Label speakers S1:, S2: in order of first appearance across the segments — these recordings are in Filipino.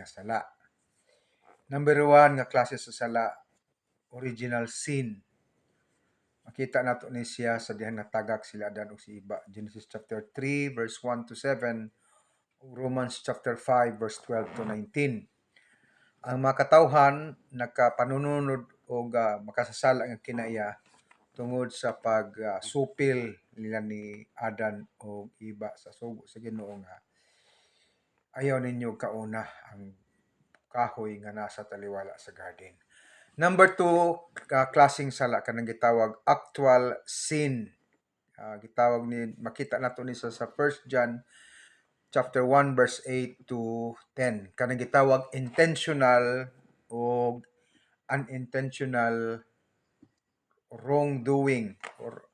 S1: nga sala. Number 1 nga klase sa sala, original sin. Makita nato ni siya sa dihan natagak sila Adan ug si Iba. Genesis chapter 3 verse 1 to 7, Romans chapter 5 verse 12 to 19. Ang mga katawhan nagkapanununod og makasasala nga kinaiya tungod sa pagsupil nila ni Adan o Iba sa sugo sa Ginoo nga ayaw ninyo kauna ang kahoy nga nasa taliwala sa garden. Number 2, klaseng sala kanang gitawag actual sin. Gitawag ni makita nato ni sa 1 John chapter 1 verse 8 to 10. Kanang gitawag intentional o unintentional wrongdoing or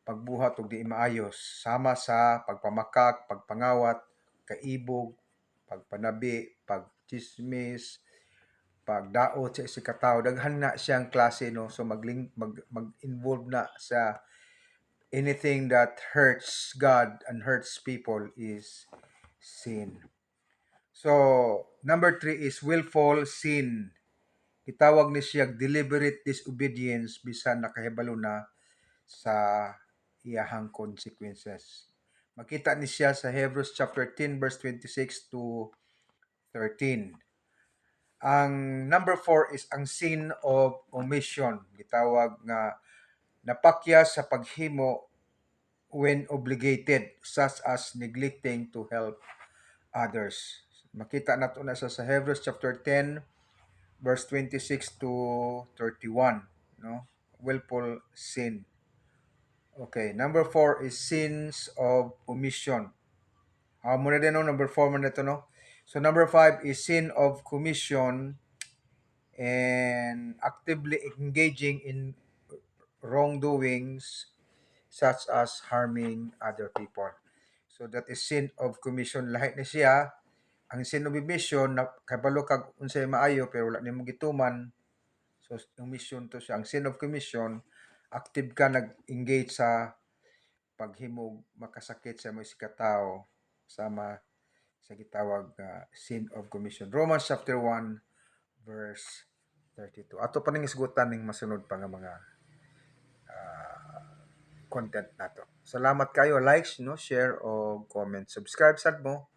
S1: pagbuhat og di maayos sama sa pagpamakak, pagpangawat, kaibog, pagpanabi, pagchismis, pagdaot sa isang katawo. Daghan na siyang klase, no? So mag-involve na sa anything that hurts God and hurts people is sin. So, number 3 is willful sin. Itawag ni siya deliberate disobedience bisan nakahibalo na sa iyahang consequences. Makita ni siya sa Hebrews chapter 10 verse 26 to 13. Ang number 4 is ang sin of omission. Gitawag nga napakya sa paghimo when obligated, such as neglecting to help others. Makita nato na sa Hebrews chapter 10 verse 26 to 31, no? Willful sin. Okay, number 4 is sins of omission. Muna din, no? Number 4 man ito, no? So, number 5 is sin of commission and actively engaging in wrongdoings such as harming other people. So, that is sin of commission. Lahat na siya. Ang sin of omission, kabalo kag unsay maayo pero wala nimo gituman. So, omission to siya. Ang sin of commission, active ka nag-engage sa paghimog makasakit sa mga katao sama sa gitawag sin of commission. Romans chapter 1 verse 32. Ato pa ning isgutan ning masunod pa nga mga content nato. Salamat kayo, likes, no, share o comment. Subscribe sad mo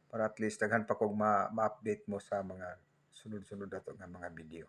S1: para at least daghan pa kog ma-update mo sa mga sunod-sunod nato nga mga video.